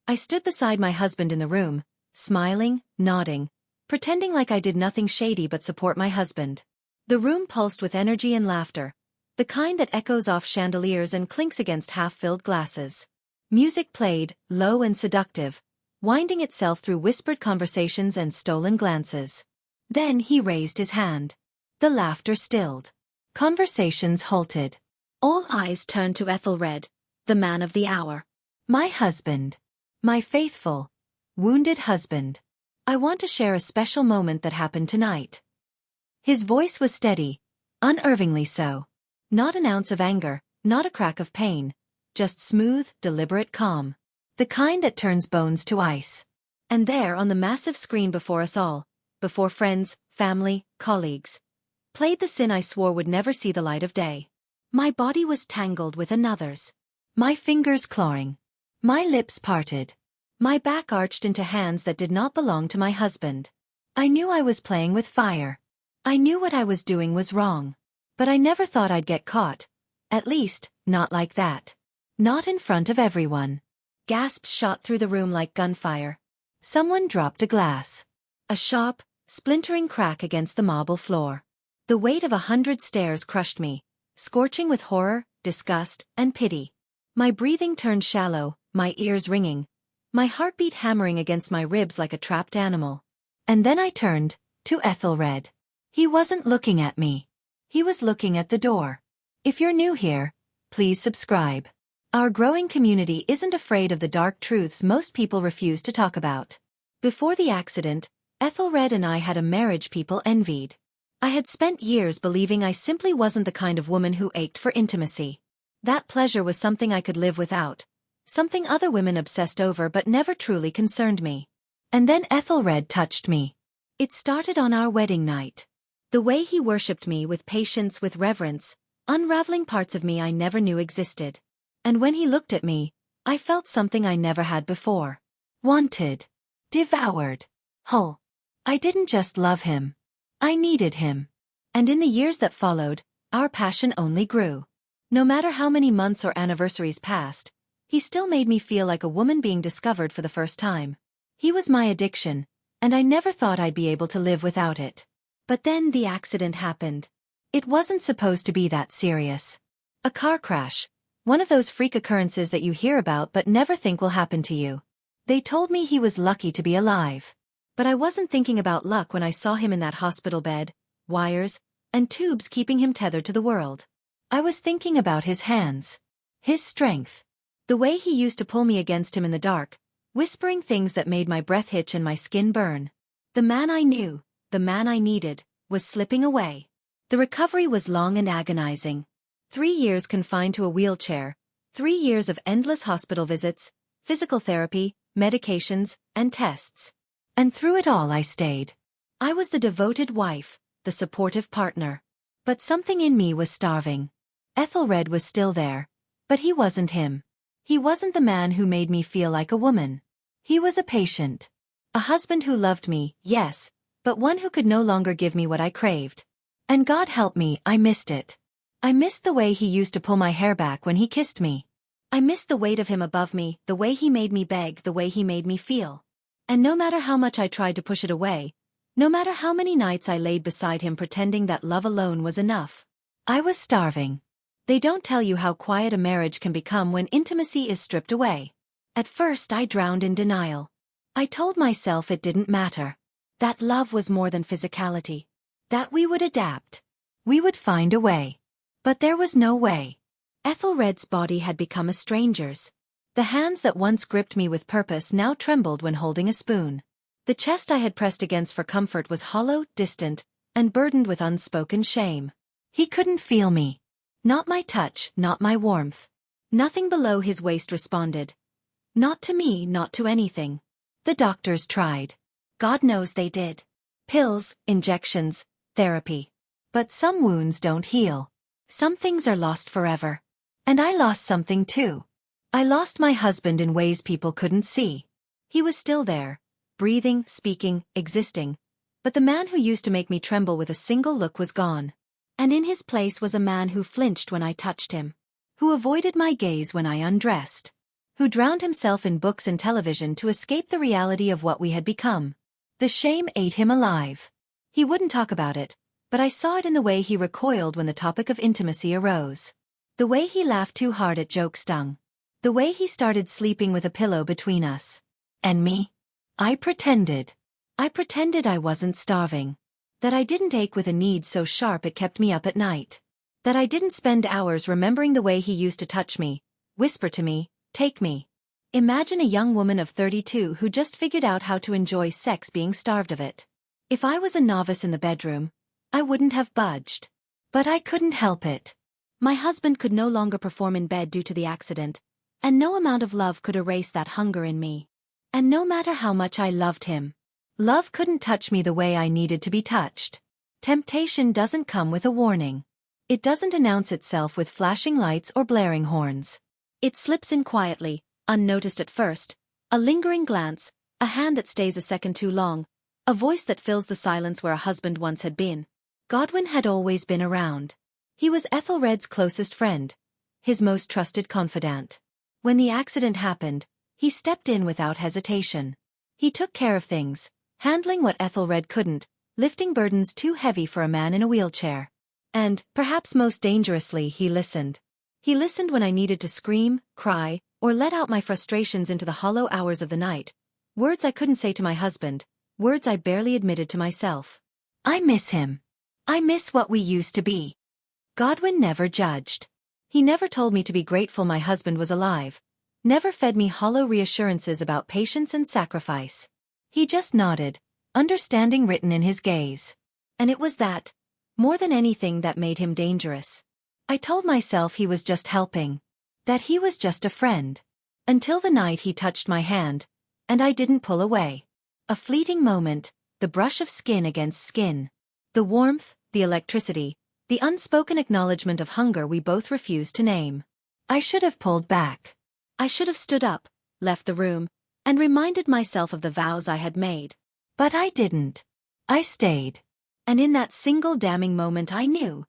I stood beside my husband in the room, smiling, nodding, pretending like I did nothing shady but support my husband. The room pulsed with energy and laughter, the kind that echoes off chandeliers and clinks against half-filled glasses. Music played, low and seductive, winding itself through whispered conversations and stolen glances. Then he raised his hand. The laughter stilled. Conversations halted. All eyes turned to Ethelred, the man of the hour. My husband. My faithful, wounded husband. I want to share a special moment that happened tonight. His voice was steady, unervingly so. Not an ounce of anger, not a crack of pain, just smooth, deliberate calm. The kind that turns bones to ice. And there on the massive screen before us all, before friends, family, colleagues, played the sin I swore would never see the light of day. My body was tangled with another's. My fingers clawing. My lips parted. My back arched into hands that did not belong to my husband. I knew I was playing with fire. I knew what I was doing was wrong. But I never thought I'd get caught. At least, not like that. Not in front of everyone. Gasps shot through the room like gunfire. Someone dropped a glass. A sharp, splintering crack against the marble floor. The weight of 100 stares crushed me, scorching with horror, disgust, and pity. My breathing turned shallow, my ears ringing, my heartbeat hammering against my ribs like a trapped animal. And then I turned to Ethelred. He wasn't looking at me. He was looking at the door. If you're new here, please subscribe. Our growing community isn't afraid of the dark truths most people refuse to talk about. Before the accident, Ethelred and I had a marriage people envied. I had spent years believing I simply wasn't the kind of woman who ached for intimacy. That pleasure was something I could live without, something other women obsessed over but never truly concerned me. And then Ethelred touched me. It started on our wedding night. The way he worshipped me with patience, with reverence, unraveling parts of me I never knew existed. And when he looked at me, I felt something I never had before. Wanted. Devoured. Whole. I didn't just love him. I needed him. And in the years that followed, our passion only grew. No matter how many months or anniversaries passed, he still made me feel like a woman being discovered for the first time. He was my addiction, and I never thought I'd be able to live without it. But then the accident happened. It wasn't supposed to be that serious. A car crash. One of those freak occurrences that you hear about but never think will happen to you. They told me he was lucky to be alive. But I wasn't thinking about luck when I saw him in that hospital bed, wires, and tubes keeping him tethered to the world. I was thinking about his hands. His strength. The way he used to pull me against him in the dark, whispering things that made my breath hitch and my skin burn. The man I knew, the man I needed, was slipping away. The recovery was long and agonizing. 3 years confined to a wheelchair, 3 years of endless hospital visits, physical therapy, medications, and tests. And through it all I stayed. I was the devoted wife, the supportive partner. But something in me was starving. Ethelred was still there, but he wasn't him. He wasn't the man who made me feel like a woman. He was a patient. A husband who loved me, yes, but one who could no longer give me what I craved. And God help me, I missed it. I missed the way he used to pull my hair back when he kissed me. I missed the weight of him above me, the way he made me beg, the way he made me feel. And no matter how much I tried to push it away, no matter how many nights I laid beside him pretending that love alone was enough, I was starving. They don't tell you how quiet a marriage can become when intimacy is stripped away. At first I drowned in denial. I told myself it didn't matter. That love was more than physicality. That we would adapt. We would find a way. But there was no way. Ethelred's body had become a stranger's. The hands that once gripped me with purpose now trembled when holding a spoon. The chest I had pressed against for comfort was hollow, distant, and burdened with unspoken shame. He couldn't feel me. Not my touch, not my warmth. Nothing below his waist responded. Not to me, not to anything. The doctors tried. God knows they did. Pills, injections, therapy. But some wounds don't heal. Some things are lost forever. And I lost something too. I lost my husband in ways people couldn't see. He was still there, breathing, speaking, existing. But the man who used to make me tremble with a single look was gone. And in his place was a man who flinched when I touched him. Who avoided my gaze when I undressed. who drowned himself in books and television to escape the reality of what we had become. The shame ate him alive. He wouldn't talk about it, but I saw it in the way he recoiled when the topic of intimacy arose. The way he laughed too hard at jokes stung. The way he started sleeping with a pillow between us. And me? I pretended. I wasn't starving. That I didn't ache with a need so sharp it kept me up at night. That I didn't spend hours remembering the way he used to touch me, whisper to me, take me. Imagine a young woman of 32 who just figured out how to enjoy sex being starved of it. If I was a novice in the bedroom, I wouldn't have budged. But I couldn't help it. My husband could no longer perform in bed due to the accident, and no amount of love could erase that hunger in me. And no matter how much I loved him, love couldn't touch me the way I needed to be touched. Temptation doesn't come with a warning. It doesn't announce itself with flashing lights or blaring horns. It slips in quietly, unnoticed at first, a lingering glance, a hand that stays a second too long, a voice that fills the silence where a husband once had been. Godwin had always been around. He was Ethelred's closest friend, his most trusted confidant. When the accident happened, he stepped in without hesitation. He took care of things, handling what Ethelred couldn't, lifting burdens too heavy for a man in a wheelchair. And, perhaps most dangerously, he listened. He listened when I needed to scream, cry, or let out my frustrations into the hollow hours of the night. Words I couldn't say to my husband, words I barely admitted to myself. I miss him. I miss what we used to be. Godwin never judged. He never told me to be grateful my husband was alive. Never fed me hollow reassurances about patience and sacrifice. He just nodded, understanding written in his gaze. And it was that, more than anything, that made him dangerous. I told myself he was just helping. That he was just a friend. Until the night he touched my hand, and I didn't pull away. A fleeting moment, the brush of skin against skin. The warmth, the electricity, the unspoken acknowledgement of hunger we both refused to name. I should have pulled back. I should have stood up, left the room, and reminded myself of the vows I had made. But I didn't. I stayed. And in that single damning moment I knew.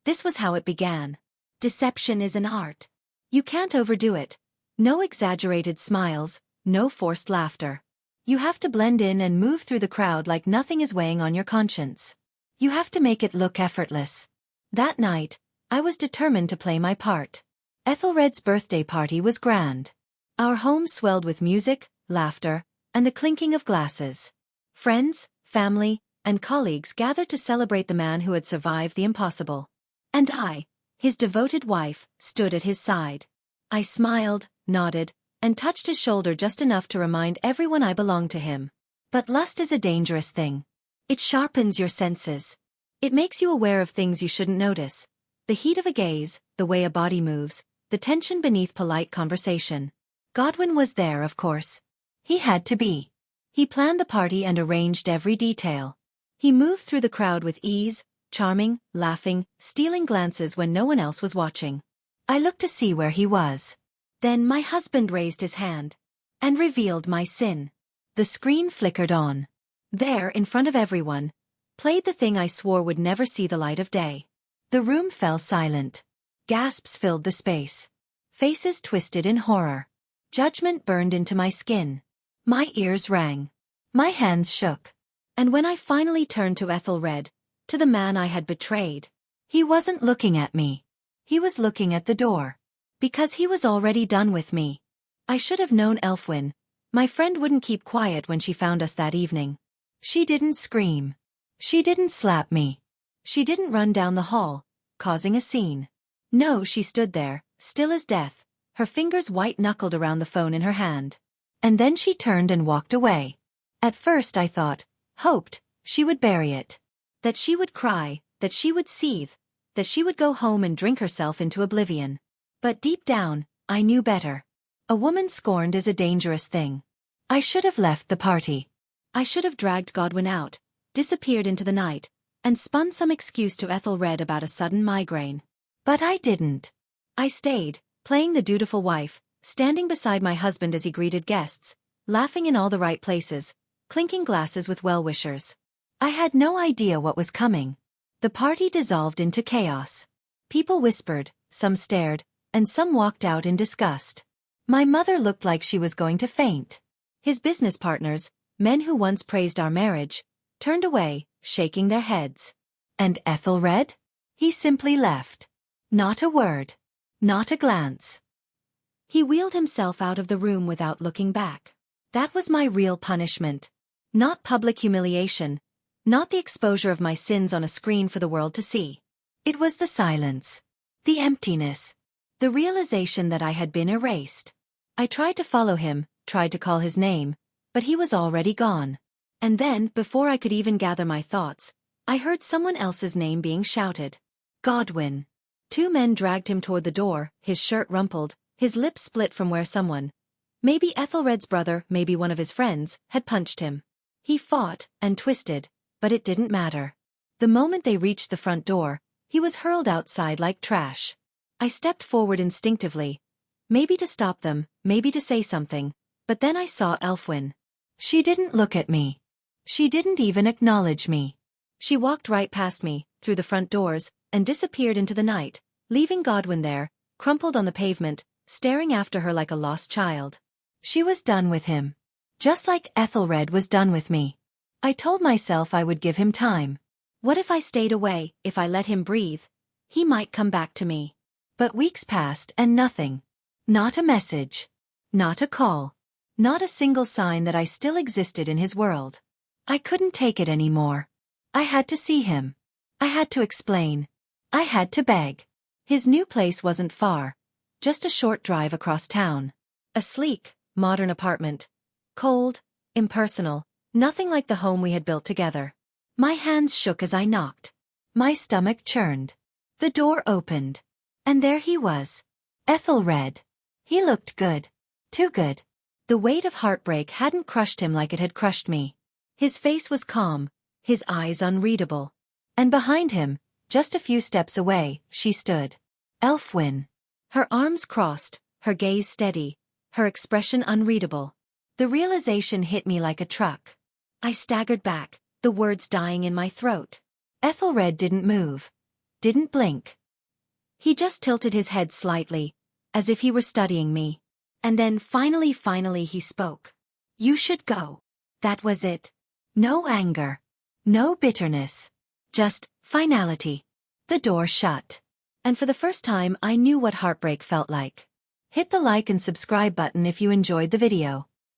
This was how it began. Deception is an art. You can't overdo it. No exaggerated smiles, no forced laughter. You have to blend in and move through the crowd like nothing is weighing on your conscience. You have to make it look effortless. That night, I was determined to play my part. Ethelred's birthday party was grand. Our home swelled with music, laughter, and the clinking of glasses. Friends, family, and colleagues gathered to celebrate the man who had survived the impossible. And I, his devoted wife, stood at his side. I smiled, nodded, and touched his shoulder just enough to remind everyone I belonged to him. But lust is a dangerous thing. It sharpens your senses. It makes you aware of things you shouldn't notice. The heat of a gaze, the way a body moves, the tension beneath polite conversation. Godwin was there, of course. He had to be. He planned the party and arranged every detail. He moved through the crowd with ease, charming, laughing, stealing glances when no one else was watching. I looked to see where he was. Then my husband raised his hand and revealed my sin. The screen flickered on. There, in front of everyone, played the thing I swore would never see the light of day. The room fell silent. Gasps filled the space. Faces twisted in horror. Judgment burned into my skin. My ears rang. My hands shook. And when I finally turned to Ethelred, to the man I had betrayed, he wasn't looking at me. He was looking at the door. Because he was already done with me. I should have known Elfwin. My friend wouldn't keep quiet when she found us that evening. She didn't scream. She didn't slap me. She didn't run down the hall, causing a scene. No, she stood there, still as death, her fingers white-knuckled around the phone in her hand. And then she turned and walked away. At first I thought, hoped, she would bury it. That she would cry, that she would seethe, that she would go home and drink herself into oblivion. But deep down, I knew better. A woman scorned is a dangerous thing. I should have left the party. I should have dragged Godwin out, disappeared into the night, and spun some excuse to Ethelred about a sudden migraine. But I didn't. I stayed, playing the dutiful wife, standing beside my husband as he greeted guests, laughing in all the right places, clinking glasses with well-wishers. I had no idea what was coming. The party dissolved into chaos. People whispered, some stared, and some walked out in disgust. My mother looked like she was going to faint. His business partners, men who once praised our marriage, turned away, shaking their heads. And Ethelred? He simply left. Not a word. Not a glance. He wheeled himself out of the room without looking back. That was my real punishment. Not public humiliation. Not the exposure of my sins on a screen for the world to see. It was the silence. The emptiness. The realization that I had been erased. I tried to follow him, tried to call his name, but he was already gone. And then, before I could even gather my thoughts, I heard someone else's name being shouted. Godwin. Two men dragged him toward the door, his shirt rumpled, his lips split from where someone, maybe Ethelred's brother, maybe one of his friends, had punched him. He fought and twisted, but it didn't matter. The moment they reached the front door, he was hurled outside like trash. I stepped forward instinctively, maybe to stop them, maybe to say something, but then I saw Elfwin. She didn't look at me. She didn't even acknowledge me. She walked right past me, through the front doors, and disappeared into the night, leaving Godwin there, crumpled on the pavement, staring after her like a lost child. She was done with him. Just like Ethelred was done with me. I told myself I would give him time. What if I stayed away, if I let him breathe? He might come back to me. But weeks passed and nothing. Not a message. Not a call. Not a single sign that I still existed in his world. I couldn't take it anymore. I had to see him. I had to explain. I had to beg. His new place wasn't far. Just a short drive across town. A sleek, modern apartment. Cold, impersonal, nothing like the home we had built together. My hands shook as I knocked. My stomach churned. The door opened. And there he was. Ethelred. He looked good. Too good. The weight of heartbreak hadn't crushed him like it had crushed me. His face was calm, his eyes unreadable. And behind him, just a few steps away, she stood. Elfwin. Her arms crossed, her gaze steady, her expression unreadable. The realization hit me like a truck. I staggered back, the words dying in my throat. Ethelred didn't move. Didn't blink. He just tilted his head slightly, as if he were studying me. And then finally he spoke. You should go. That was it. No anger. No bitterness. Just finality. The door shut. And for the first time I knew what heartbreak felt like. Hit the like and subscribe button if you enjoyed the video.